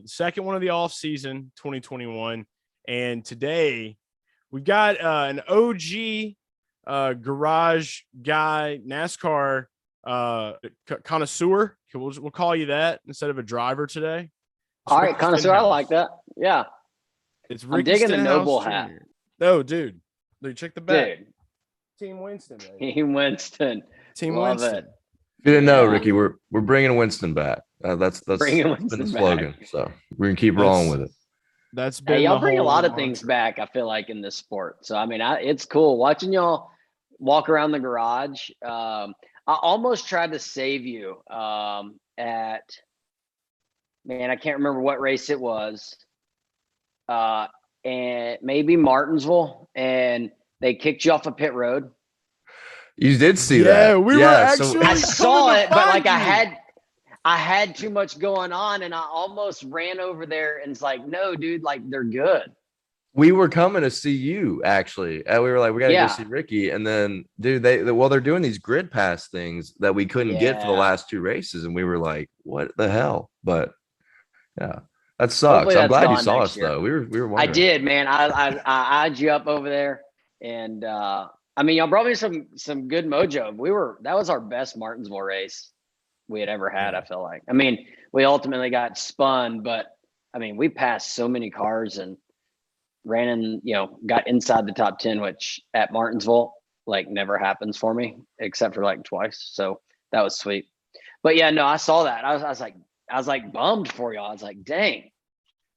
second one of the off season 2021. And today we've got an OG garage guy, NASCAR connoisseur. We'll call you that instead of a driver today. All right, connoisseur. I like that. Yeah. It's I'm digging the noble Jr. hat. No, dude, check the back. Dude. Team Winston. Baby. Team Winston. Team Love Winston. it. You didn't know, Ricky. We're bringing Winston back. That's Bringing been Winston the slogan. back. So we're gonna keep rolling with it. That's been y'all bring a lot of mantra. things back. I feel like in this sport. So I mean, it's cool watching y'all walk around the garage. I almost tried to save you at. Man, I can't remember what race it was. And maybe Martinsville, and they kicked you off a pit road. You did see that. Yeah, we were actually. I saw it, but like I had too much going on, and I almost ran over there and it's like, no, dude, like they're good. We were coming to see you actually, and we were like, we gotta go see Ricky. And then, dude, they're doing these grid pass things that we couldn't get for the last two races, and we were like, what the hell? But yeah. That sucks. I'm glad you saw us though. We were wondering. I did, man. I eyed you up over there, and I mean, y'all brought me some good mojo. That was our best Martinsville race we had ever had. I feel like. I mean, we ultimately got spun, but I mean, we passed so many cars and ran in. Got inside the top 10, which at Martinsville like never happens for me except for like twice. So that was sweet. But yeah, no, I saw that. I was like bummed for y'all. I was like, dang.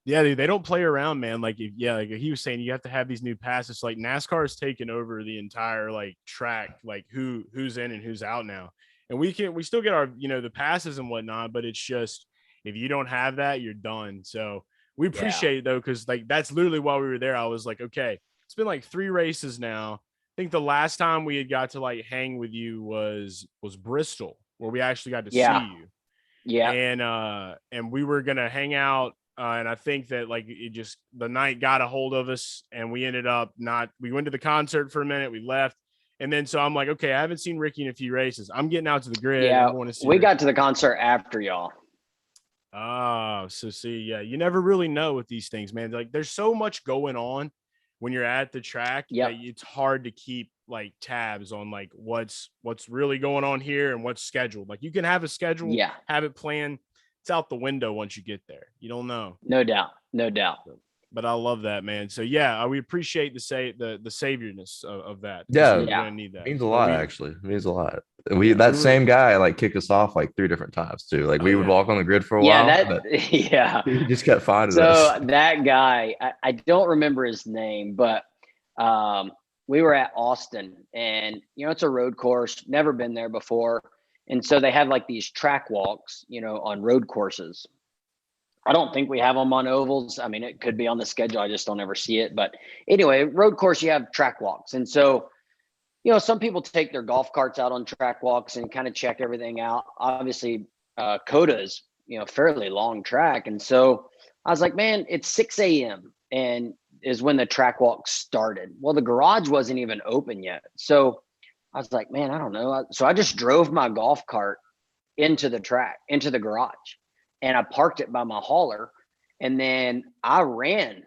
Yeah, dude, they don't play around, man. Like he was saying, you have to have these new passes. Like NASCAR has taken over the entire like track, like who's in and who's out now. And we still get our, the passes and whatnot, but it's just, if you don't have that, you're done. So we appreciate it though, because like that's literally why we were there. I was like, okay, it's been like 3 races now. I think the last time we had got to like hang with you was Bristol, where we actually got to see you. Yeah. And we were gonna hang out, and I think that like the night got a hold of us, and we ended up we went to the concert for a minute, we left, and then so I'm like, okay, I haven't seen Ricky in a few races. I'm getting out to the grid. Yeah, I want to see we got to the concert after y'all. Oh, so see, yeah, you never really know with these things, man. Like there's so much going on when you're at the track that it's hard to keep like tabs on like what's really going on here and what's scheduled. Like you can have a schedule, have it planned. It's out the window once you get there. You don't know. No doubt. But I love that, man. So yeah, we appreciate the saviorness of that. Yeah, we're gonna need that. It means a lot, actually. It means a lot. That same guy like kicked us off like 3 different times too. Like we would walk on the grid for a while. He just kept finding us. So that guy, I don't remember his name, but we were at Austin, and it's a road course. Never been there before, and so they have like these track walks, on road courses. I don't think we have them on ovals. I mean, it could be on the schedule. I just don't ever see it. But anyway, road course, you have track walks. And so, some people take their golf carts out on track walks and kind of check everything out. Obviously, COTA is, fairly long track. And so I was like, man, it's 6 a.m. and is when the track walk started. Well, the garage wasn't even open yet. So I was like, man, I don't know. So I just drove my golf cart into the garage. And I parked it by my hauler, and then I ran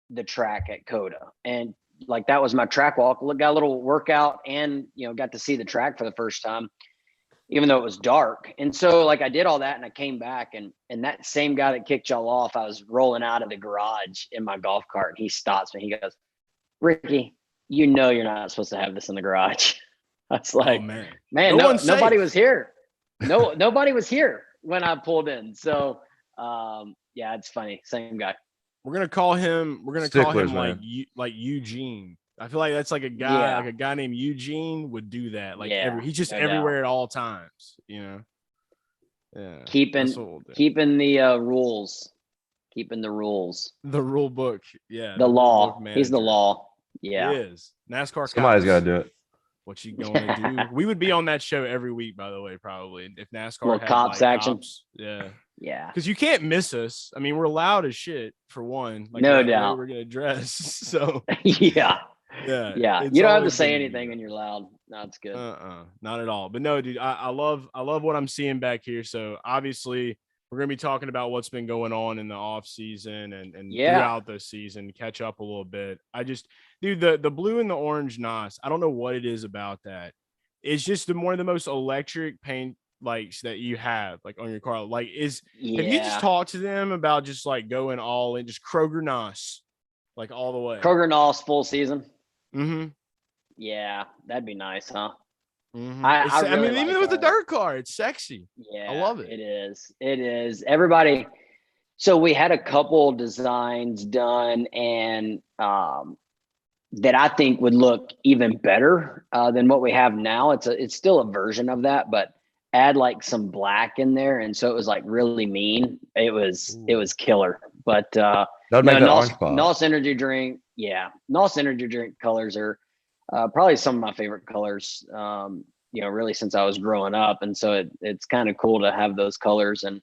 the track at COTA, and like that was my track walk. Got a little workout, and got to see the track for the first time, even though it was dark. And so like I did all that, and I came back, and that same guy that kicked y'all off, I was rolling out of the garage in my golf cart, and he stops me. He goes, "Ricky, you're not supposed to have this in the garage." I was like, "Oh, man, nobody was here. Nobody was here when I pulled in." So yeah, it's funny. Same guy. We're gonna call him like Eugene. I feel like that's like a guy, like a guy named Eugene would do that. Like he's just everywhere at all times, Yeah. Keeping the rules. Keeping the rules. The rule book. Yeah. The law. He's the law. Yeah. He is. NASCAR. Somebody's got to do it. What you going to do? We would be on that show every week, by the way, probably, if NASCAR had cops action. Cops. Yeah. Yeah. Because you can't miss us. I mean, we're loud as shit for one. Like, no doubt. We're gonna dress. So yeah. Yeah. You don't have to say anything and you're loud. No, it's good. Not at all. But no, dude, I love what I'm seeing back here. So obviously, We're going to be talking about what's been going on in the off season and Yeah. throughout the season, catch up a little bit. Dude, the blue and the orange NOS, I don't know what it is about that. It's just one of the most electric paint likes that you have like on your car. Like have you just talked to them about just like going all in, just Kroger NOS, like all the way? Kroger NOS full season. Mm-hmm. Yeah, that'd be nice, huh? Mm-hmm. I mean, even with the dirt car, it's sexy. Yeah, I love it. It is. It is. Everybody. So we had a couple designs done, and that I think would look even better than what we have now. It's still a version of that, but add like some black in there, and so it was like really mean. It was killer. But that would make that orange pop. NOS energy drink, NOS energy drink colors are probably some of my favorite colors. Really since I was growing up, and so it's kind of cool to have those colors. And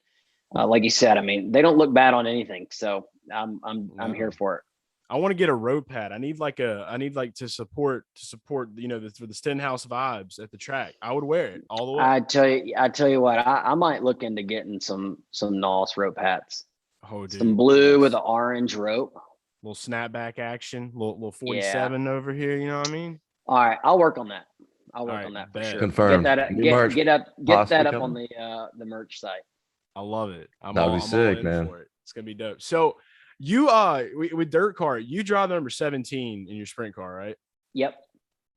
like you said, I mean, they don't look bad on anything, so I'm here for it. I want to get a road pad. I need to support, for the Stenhouse vibes at the track. I would wear it all the way. I tell you what, I might look into getting some NOS rope hats. Oh, dude. Some blue with an orange rope. Little snapback action, little 47 over here. You know what I mean? All right, I'll work on that. I'll work on that for sure. Confirmed. Get that up on the merch site. I love it. That would be sick, man. For it. It's gonna be dope. So you with dirt car, you drive the number 17 in your sprint car, right? Yep.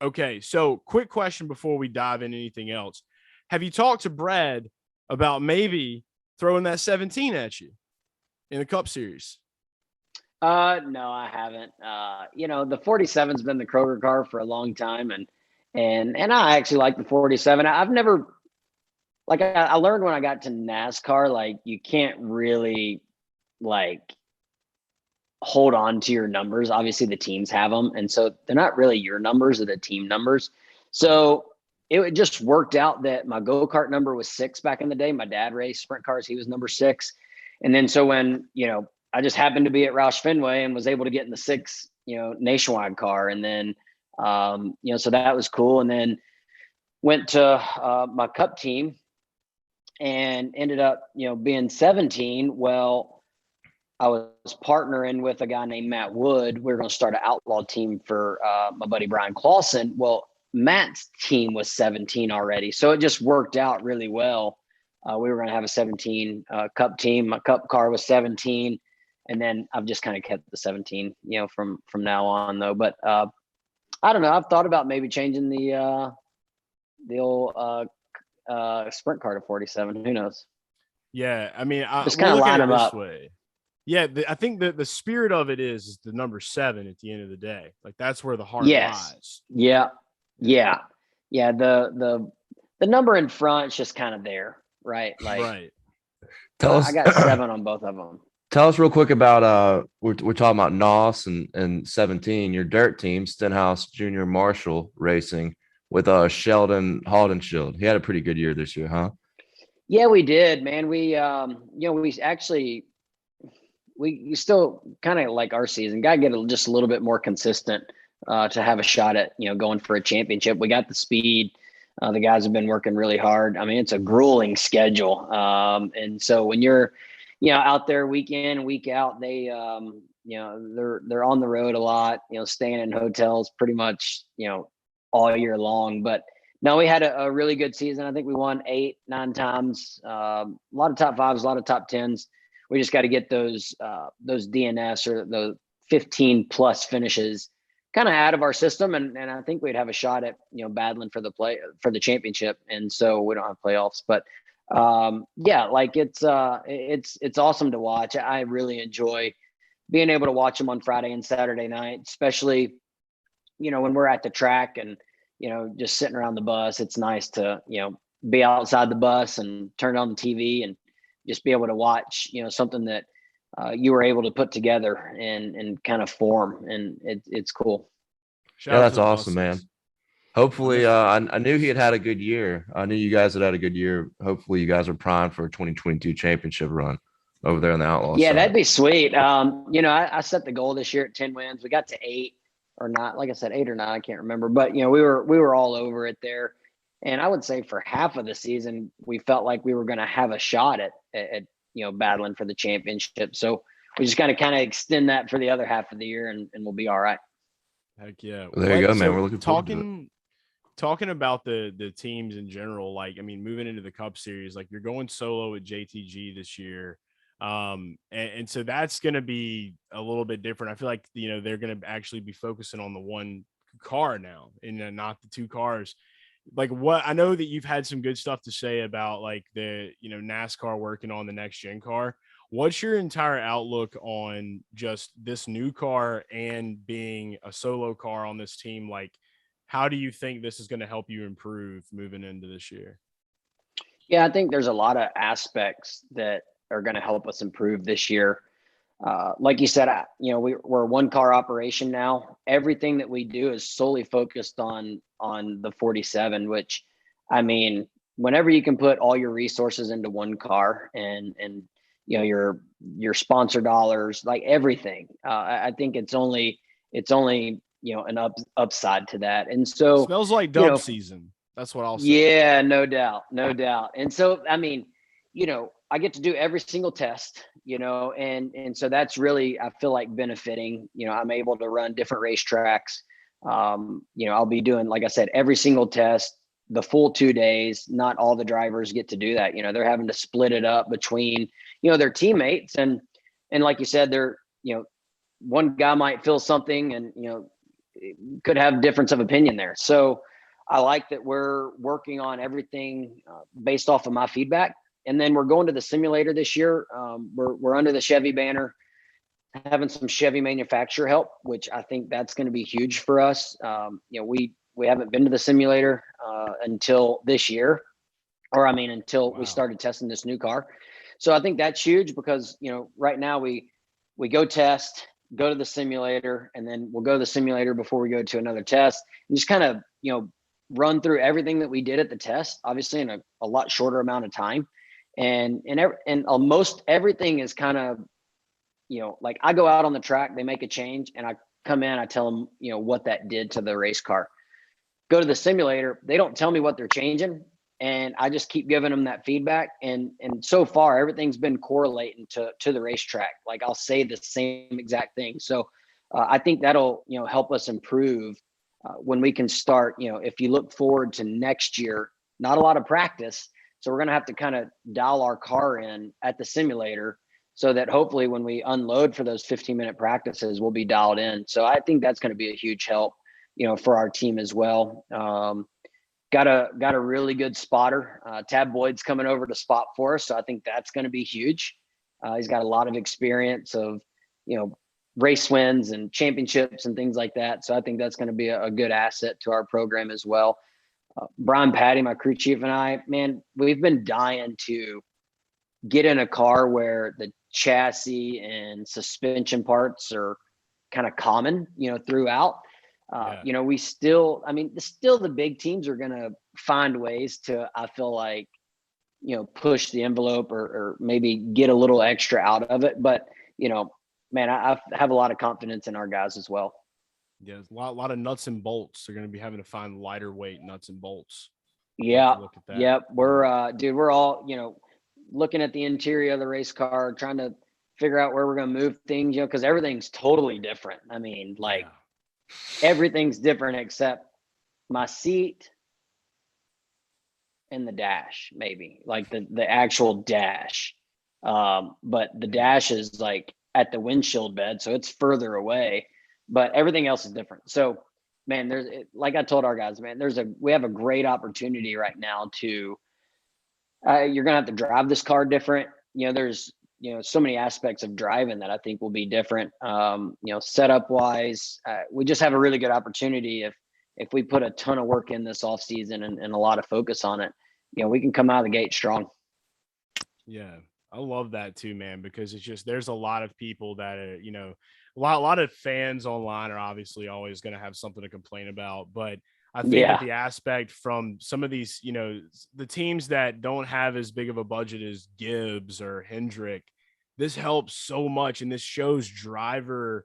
Okay. So quick question before we dive into anything else. Have you talked to Brad about maybe throwing that 17 at you in the Cup Series? No, I haven't. The 47's been the Kroger car for a long time, and I actually like the 47. I've never, like, I learned when I got to NASCAR, like, you can't really like hold on to your numbers. Obviously the teams have them, and so they're not really your numbers, they're the team numbers. So it just worked out that my go-kart number was 6 back in the day. My dad raced sprint cars, he was number 6. And then so when I just happened to be at Roush Fenway and was able to get in the 6 nationwide car, and then so that was cool. And then went to my Cup team and ended up being 17. Well, I was partnering with a guy named Matt Wood. We were going to start an outlaw team for my buddy Brian Clausen. Well, Matt's team was 17 already, so it just worked out really well. We were going to have a 17 Cup team. My Cup car was 17, and then I've just kind of kept the 17, from now on though. But I don't know. I've thought about maybe changing the old sprint car to 47. Who knows? Yeah, I mean, just kind of line them up. Way. Yeah, I think the spirit of it is the number 7 at the end of the day. Like that's where the heart lies. Yeah. The number in front is just kind of there, right? Like, right. Tell us. I got 7 on both of them. Tell us real quick about we're talking about NOS and 17, your dirt team, Stenhouse Jr. Marshall Racing with Sheldon Haldenshield. He had a pretty good year this year, huh? Yeah, we did, man. We we still kind of like our season. Got to get just a little bit more consistent to have a shot at going for a championship. We got the speed. The guys have been working really hard. I mean, it's a grueling schedule, and so when you're out there week in, week out, they they're on the road a lot. Staying in hotels pretty much all year long. But no, we had a really good season. I think we won 8, 9 times. A lot of top 5s, a lot of top 10s. We just got to get those DNS or the 15 plus finishes kind of out of our system, and I think we'd have a shot at battling for the championship. And so we don't have playoffs, but like it's awesome to watch. I really enjoy being able to watch them on Friday and Saturday night, especially when we're at the track and just sitting around the bus. It's nice to be outside the bus and turn on the TV and just be able to watch, something that you were able to put together and kind of form, and it's cool. Yeah, that's awesome, man. Hopefully, I knew he had a good year. I knew you guys had a good year. Hopefully, you guys are primed for a 2022 championship run over there in the Outlaw Yeah, side. that'd be sweet. I set the goal this year at 10 wins. We got to 8 or not. Like I said, 8 or 9, I can't remember. But we were all over it there. And I would say for half of the season, we felt like we were going to have a shot at battling for the championship. So we just got to kind of extend that for the other half of the year, and we'll be all right. Heck yeah. Well, there you go, man. We're looking forward to it. Talking about the teams in general, like, I mean, moving into the Cup Series, like you're going solo at JTG this year. And so that's going to be a little bit different. I feel like, they're going to actually be focusing on the one car now and not the two cars. Like, what I know that you've had some good stuff to say about like the, NASCAR working on the next gen car. What's your entire outlook on just this new car and being a solo car on this team? Like, how do you think this is going to help you improve moving into this year? Yeah, I think there's a lot of aspects that are going to help us improve this year. Like you said, we're a one car operation now. Everything that we do is solely focused on the 47, which, I mean, whenever you can put all your resources into one car and your sponsor dollars, like everything, I think it's only an upside to that. And so smells like dub season. That's what I'll say. Yeah, no doubt. And so, I mean, I get to do every single test, and so that's really, I feel like, benefiting. I'm able to run different racetracks. I'll be doing, like I said, every single test, the full 2 days. Not all the drivers get to do that. They're having to split it up between, their teammates. And like you said, one guy might feel something and, could have difference of opinion there. So I like that we're working on everything based off of my feedback. And then we're going to the simulator this year. We're under the Chevy banner, having some Chevy manufacturer help, which I think that's going to be huge for us. We haven't been to the simulator until this year, until we started testing this new car. So I think that's huge because, right now we go test, go to the simulator, and then we'll go to the simulator before we go to another test, and just kind of, run through everything that we did at the test, obviously in a lot shorter amount of time. And almost everything is kind of, like I go out on the track, they make a change, and I come in, I tell them, what that did to the race car. Go to the simulator, they don't tell me what they're changing, and I just keep giving them that feedback. And so far, everything's been correlating to the racetrack. Like I'll say the same exact thing. So I think that'll, help us improve when we can start. If you look forward to next year, not a lot of practice. So we're going to have to kind of dial our car in at the simulator so that hopefully when we unload for those 15-minute practices, we'll be dialed in. So I think that's going to be a huge help, for our team as well. Got a really good spotter. Tab Boyd's coming over to spot for us. So I think that's going to be huge. He's got a lot of experience of, race wins and championships and things like that. So I think that's going to be a good asset to our program as well. Brian Patty, my crew chief, and I, man, we've been dying to get in a car where the chassis and suspension parts are kind of common, throughout. We still, the big teams are going to find ways to, I feel like, push the envelope or maybe get a little extra out of it. But, man, I have a lot of confidence in our guys as well. Yeah, there's a lot of nuts and bolts. They're going to be having to find lighter weight nuts and bolts. Yeah. Yep. We're all, looking at the interior of the race car, trying to figure out where we're going to move things, because everything's totally different. Everything's different except my seat and the dash, maybe like the actual dash. But the dash is like at the windshield bed, so it's further away, but everything else is different. So, man, like I told our guys, man, we have a great opportunity right now to, you're going to have to drive this car different. There's, so many aspects of driving that I think will be different. Setup wise, we just have a really good opportunity. If we put a ton of work in this off season and a lot of focus on it, we can come out of the gate strong. Yeah. I love that too, man, because it's just, there's a lot of people that, a lot of fans online are obviously always going to have something to complain about. But I think that the aspect from some of these, the teams that don't have as big of a budget as Gibbs or Hendrick, this helps so much. And this shows the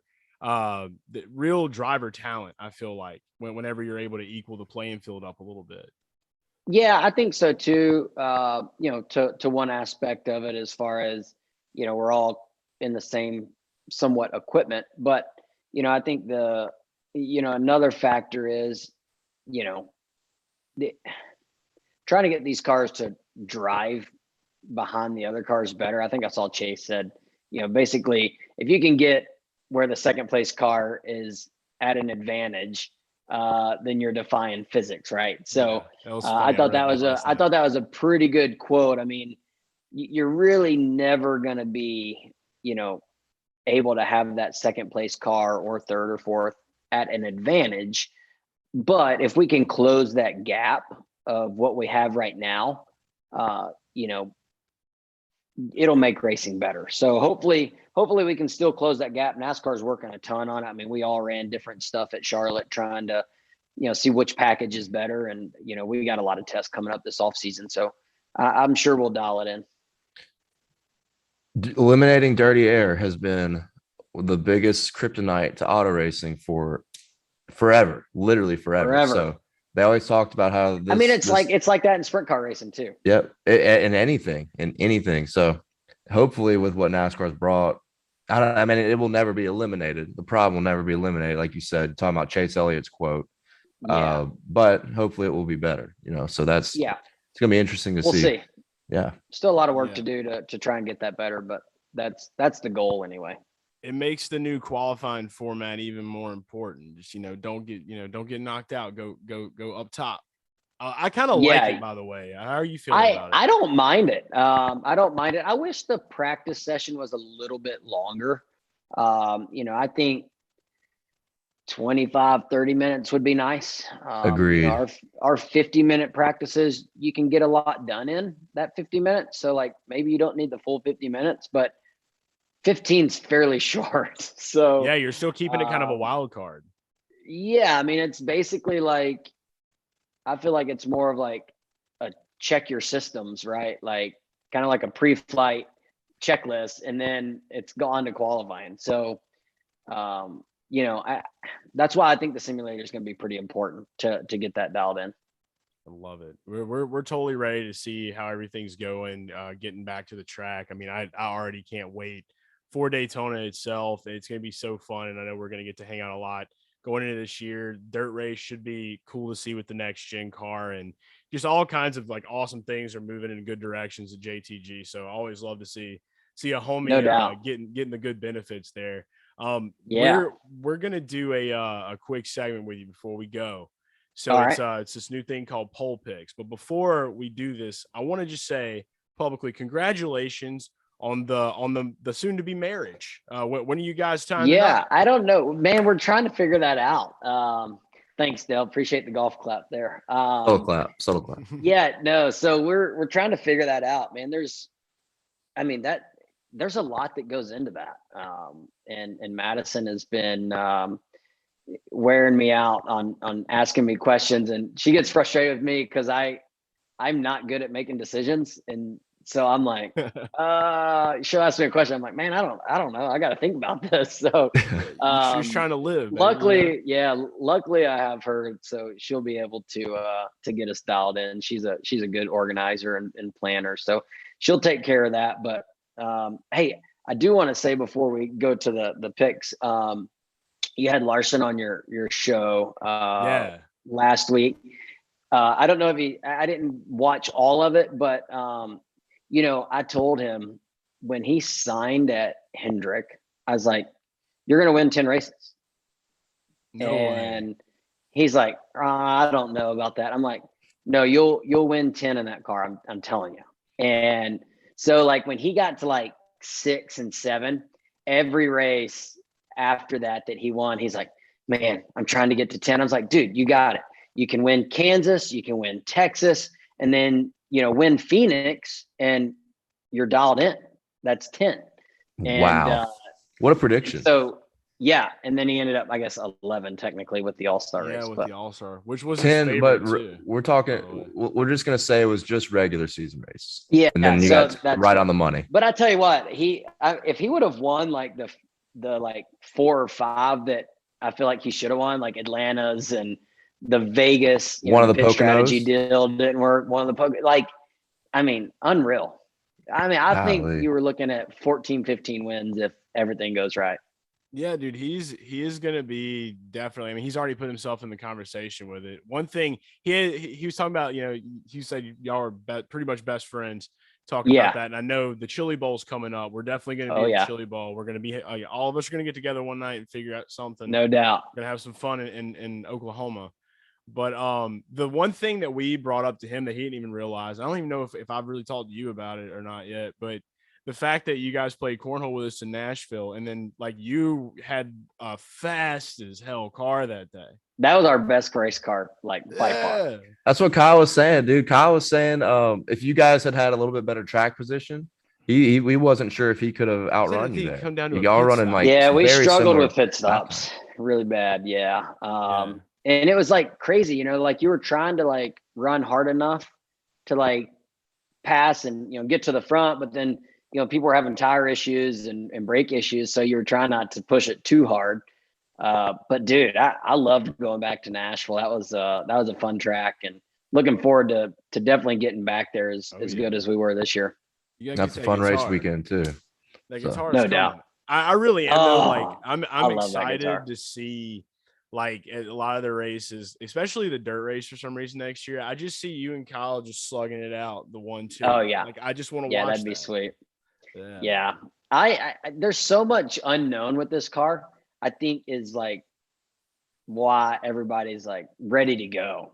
real driver talent, I feel like, whenever you're able to equal the playing field up a little bit. Yeah, I think so too. To one aspect of it, as far as, we're all in the same somewhat equipment, but I think another factor is, you know, the, trying to get these cars to drive behind the other cars better. I think I saw Chase said, basically, if you can get where the second place car is at an advantage, then you're defying physics, right? So I thought that was a pretty good quote. I mean, you're really never going to be, able to have that second place car or third or fourth at an advantage. But if we can close that gap of what we have right now, it'll make racing better. So hopefully we can still close that gap. NASCAR's working a ton on it. I mean, we all ran different stuff at Charlotte trying to, see which package is better. And, we got a lot of tests coming up this off season. So I'm sure we'll dial it in. Eliminating dirty air has been the biggest kryptonite to auto racing for forever, literally forever. So they always talked about how it's like that in sprint car racing too. Yep. In anything. So hopefully with what NASCAR's brought, it will never be eliminated. The problem will never be eliminated. Like you said, talking about Chase Elliott's quote, but hopefully it will be better, so it's going to be interesting to see. We'll see. Yeah. Still a lot of work to do to try and get that better, but that's the goal anyway. It makes the new qualifying format even more important. Just, don't get knocked out. Go up top. I kind of like it, by the way. How are you feeling about it? I don't mind it. I don't mind it. I wish the practice session was a little bit longer. I think 25, 30 minutes would be nice. Agreed. Our 50-minute practices, you can get a lot done in that 50 minutes. So like maybe you don't need the full 50 minutes, but 15 is fairly short. So yeah, you're still keeping it kind of a wild card. Yeah. I mean, it's basically like, I feel like it's more of like a check your systems, right? Like kind of like a pre-flight checklist, and then it's gone to qualifying. So, that's why I think the simulator is going to be pretty important to get that dialed in. I love it. We're totally ready to see how everything's going, getting back to the track. I mean, I already can't wait for Daytona itself. It's going to be so fun, and I know we're going to get to hang out a lot going into this year. Dirt race should be cool to see with the next gen car, and just all kinds of like awesome things are moving in good directions at JTG. So I always love to see a homie getting the good benefits there. We're gonna do a quick segment with you before we go. So it's this new thing called Pole Picks. But before we do this, I want to just say publicly, congratulations on the soon to be marriage. When are you guys tying up? I don't know, man. We're trying to figure that out. Thanks, Dale. Appreciate the golf clap there. Subtle clap. Yeah, no. So we're trying to figure that out, man. There's a lot that goes into that. And Madison has been wearing me out on asking me questions, and she gets frustrated with me because I'm not good at making decisions. And so I'm like, she'll ask me a question. I'm like, man, I don't know. I got to think about this. So she's trying to live. Luckily I have her, so she'll be able to get us dialed in. She's a good organizer and planner, so she'll take care of that. But hey, I do want to say before we go to the picks, you had Larson on your show last week. I don't know if I didn't watch all of it, but I told him when he signed at Hendrick, I was like, you're going to win 10 races. No way. He's like, I don't know about that. I'm like, no, you'll win 10 in that car. I'm telling you. And so like when he got to like 6 and 7, every race after that he won, he's like, man, I'm trying to get to 10. I was like, dude, you got it. You can win Kansas, you can win Texas, and then, win Phoenix, and you're dialed in. That's 10. And, wow. What a prediction. So, yeah. And then he ended up, I guess, 11 technically with the All-Star race. Yeah, with the All-Star, which was 10, but we're talking, we're just going to say it was just regular season race. Yeah. And then you got right on the money. But I tell you what, if he would have won like the like 4 or 5 that I feel like he should have won, like Atlanta's and the Vegas one of the pit strategy Poconos deal didn't work. One of the unreal. I think you were looking at 14, 15 wins if everything goes right. Yeah, dude, he is going to be definitely. I mean, he's already put himself in the conversation with it. One thing he was talking about, he said y'all are pretty much best friends. Talk about that, and I know the Chili Bowl's coming up. We're definitely going to be at Chili Bowl. We're going to be all of us are going to get together one night and figure out something. No doubt. We're going to have some fun in Oklahoma. But the one thing that we brought up to him that he didn't even realize, I don't even know if I've really talked to you about it or not yet, but the fact that you guys played cornhole with us in Nashville, and then like you had a fast as hell car that day. That was our best race car, by far. That's what Kyle was saying, dude. Kyle was saying if you guys had a little bit better track position, he wasn't sure if he could have outrun you there. Come down to y'all running we struggled with pit stops really bad. Yeah. And it was crazy, you were trying to run hard enough to pass and get to the front, but then people were having tire issues and brake issues, so you were trying not to push it too hard. But dude, I loved going back to Nashville. That was a fun track, and looking forward to definitely getting back there as good as we were this year. That's a fun race weekend too. That guitar, no doubt. I really am. I'm excited to see a lot of the races, especially the dirt race for some reason next year. I just see you and Kyle just slugging it out, the 1-2. Oh yeah. I just want to watch. Yeah, that'd be sweet. Yeah. I there's so much unknown with this car, I think is why everybody's ready to go.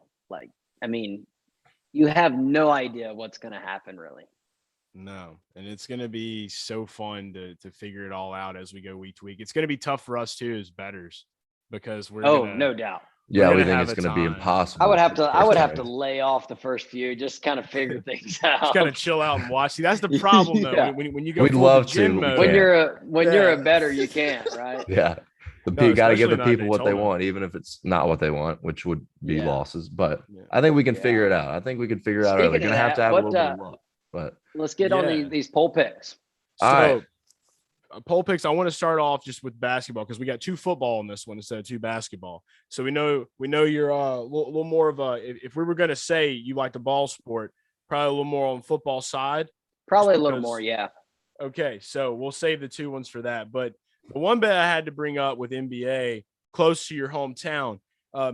You have no idea what's going to happen really. No. And it's going to be so fun to figure it all out as we go week to week. It's going to be tough for us too as bettors because we're no doubt. Yeah, we think it's going to be impossible. I would have to lay off the first few, just kind of figure things out. Just kind of chill out and watch. See, that's the problem though. Yeah. When you go We'd love gym to. mode, when you're a bettor, you can't, right? Yeah. You got to give the people what they want, even if it's not what they want, which would be losses. But I think we can figure it out. I think we can figure out. We're going to have a little bit of luck. But let's get on these poll picks. All right. Poll picks. I want to start off just with basketball because we got 2 football in this one instead of 2 basketball. So we know you're a little more of a. If we were going to say you like the ball sport, probably a little more on football side. Probably a little more, yeah. Okay, so we'll save the 2 ones for that. But the one bet I had to bring up with NBA, close to your hometown,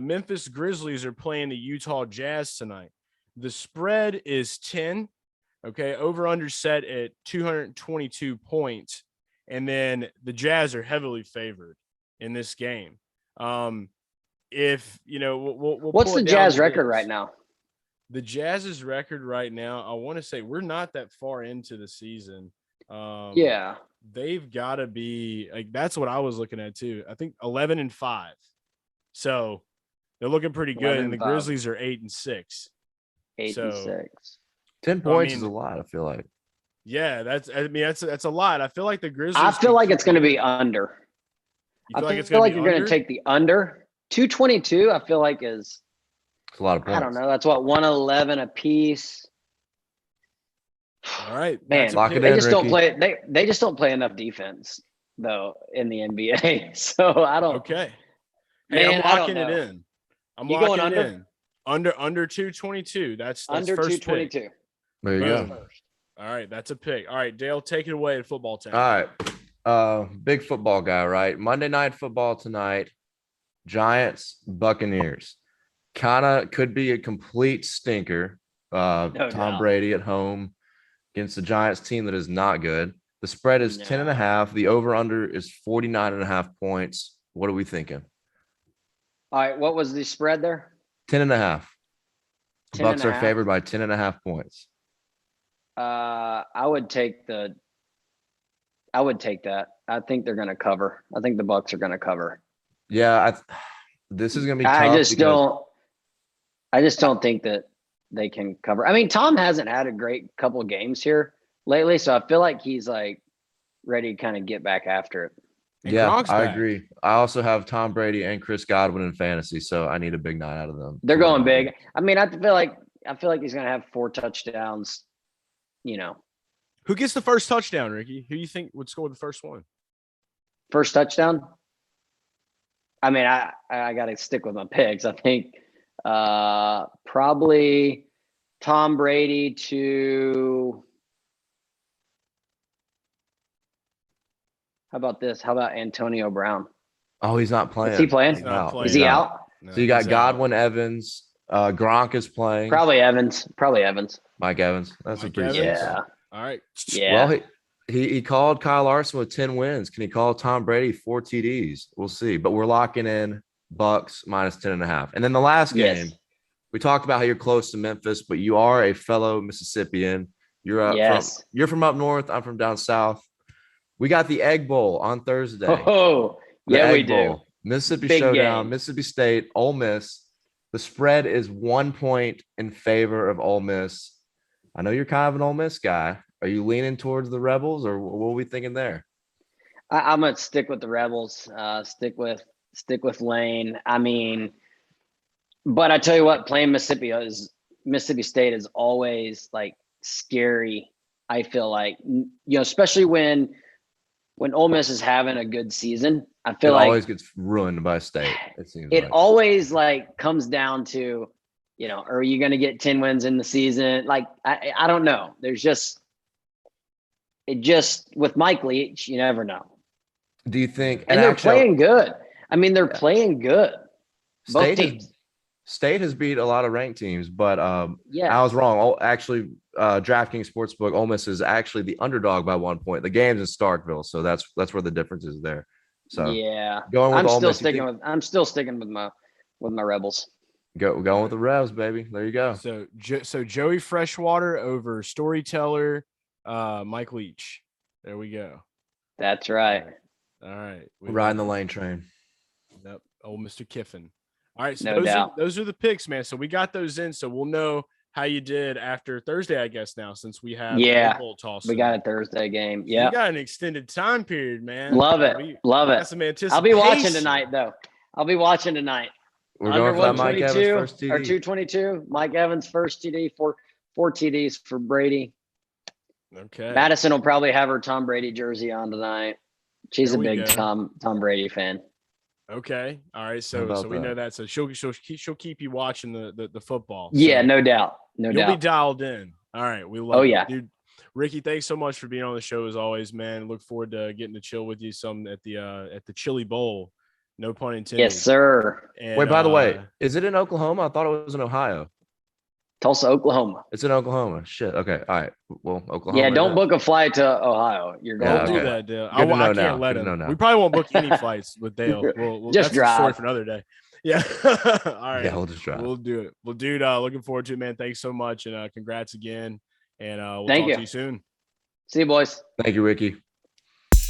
Memphis Grizzlies are playing the Utah Jazz tonight. The spread is 10. Okay, over under set at 222 points. And then the Jazz are heavily favored in this game. If we'll what's the Jazz record right now? The Jazz's record right now, I want to say we're not that far into the season. They've got to be that's what I was looking at too. I think 11-5. So they're looking pretty good, and the Grizzlies are 8-6. 8-6. 10 points is a lot, I feel like. Yeah, that's a lot. I feel like the Grizzlies. I feel like it's going to be under. I feel like you're going to take the under. 222, I feel like it's a lot of points. I don't know. That's what 111 a piece. All right, man. They just don't play enough defense though in the NBA. So I don't. Okay. Hey, man, I'm locking it in. I'm locking going under? it in. Under 222. That's under first 222. Pick. There you go. All right, that's a pick. All right, Dale, take it away at football time. All right. Big football guy, right? Monday Night Football tonight. Giants, Buccaneers. Kind of could be a complete stinker. Tom Brady at home against the Giants team that is not good. The spread is 10.5. The over-under is 49.5 points. What are we thinking? All right, what was the spread there? 10.5. The Bucs are favored by 10.5 points. I would take that. I think they're going to cover. I think the Bucs are going to cover. Yeah, this is going to be tough. I just don't think that they can cover. I mean, Tom hasn't had a great couple of games here lately, so I feel like he's ready to kind of get back after it. Yeah, I agree. I also have Tom Brady and Chris Godwin in fantasy, so I need a big night out of them. They're going big. I mean, I feel like he's going to have 4 touchdowns. Who gets the first touchdown, Ricky? Who do you think would score the first one? First touchdown? I mean, I got to stick with my picks. I think Probably Tom Brady to. How about this? How about Antonio Brown? Oh, he's not playing. Is he playing? He's not playing. Is he out? No, So you got he's Godwin, Evans, Gronk is playing. Probably Evans. Mike Evans. That's Mike a pretty Evans? Yeah. All right. Yeah. Well, he called Kyle Larson with 10 wins. Can he call Tom Brady 4 TDs? We'll see. But we're locking in Bucks minus 10.5. And then the last game, we talked about how you're close to Memphis, but you are a fellow Mississippian. You're from up north. I'm from down south. We got the Egg Bowl on Thursday. Oh, yeah, we do. Mississippi Big Showdown, game. Mississippi State, Ole Miss. The spread is 1 point in favor of Ole Miss. I know you're kind of an Ole Miss guy. Are you leaning towards the Rebels, or what are we thinking there? I'm gonna stick with the Rebels. Stick with Lane. I mean, but I tell you what, playing Mississippi State is always like scary. I feel like, especially when Ole Miss is having a good season, I feel like it always gets ruined by State. It seems always like comes down to, are you going to get 10 wins in the season? Like, I don't know. With Mike Leach, you never know. Do you think? And they're playing good. I mean, they're playing good. Both teams. State has beat a lot of ranked teams, but I was wrong. Actually, DraftKings Sportsbook, Ole Miss is actually the underdog by 1 point. The game's in Starkville, so that's where the difference is there. So I'm still sticking with my Rebels. Going with the Revs, baby. There you go. So Joey Freshwater over Storyteller, Mike Leach. There we go. That's right. All right. We're riding the lane train. Yep. Old Mr. Kiffin. All right. So no doubt. Those are the picks, man. So we got those in. So we'll know how you did after Thursday, I guess, now, since we have the bowl toss. We got a Thursday game. Yeah. We got an extended time period, man. Love it. Love it. Some anticipation. I'll be watching tonight, though. We're going for that Mike Evans first TD. Or 222. Mike Evans first TD, four TDs for Brady. Okay. Madison will probably have her Tom Brady jersey on tonight. She's a big Tom Brady fan. Okay. All right. So we know that. So she'll keep you watching the football. Yeah, no doubt. You'll be dialed in. All right. We love it. Dude. Ricky, thanks so much for being on the show as always, man. Look forward to getting to chill with you some at the Chili Bowl. No pun intended. Yes, sir. And, wait, by the way, is it in Oklahoma? I thought it was in Ohio. Tulsa, Oklahoma. It's in Oklahoma. Shit. Okay. All right. Well, Oklahoma. Yeah, don't book a flight to Ohio. You're going to do that, Dale. I can't let him. We probably won't book any flights with Dale. We'll just drive. A story for another day. Yeah. All right. Yeah, we'll just drive. We'll do it. Well, dude, looking forward to it, man. Thanks so much, and congrats again. And we'll talk to you soon. See you, boys. Thank you, Ricky.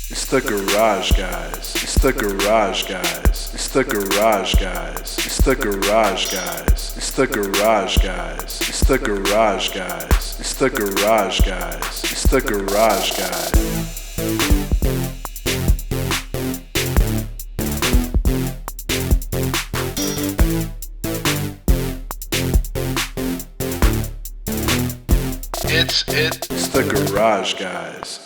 It's the garage guys. It's the garage guys. It's the garage guys. It's the garage guys. It's the garage guys. It's the garage guys. It's the garage guys. It's the garage guys. It's the garage guys.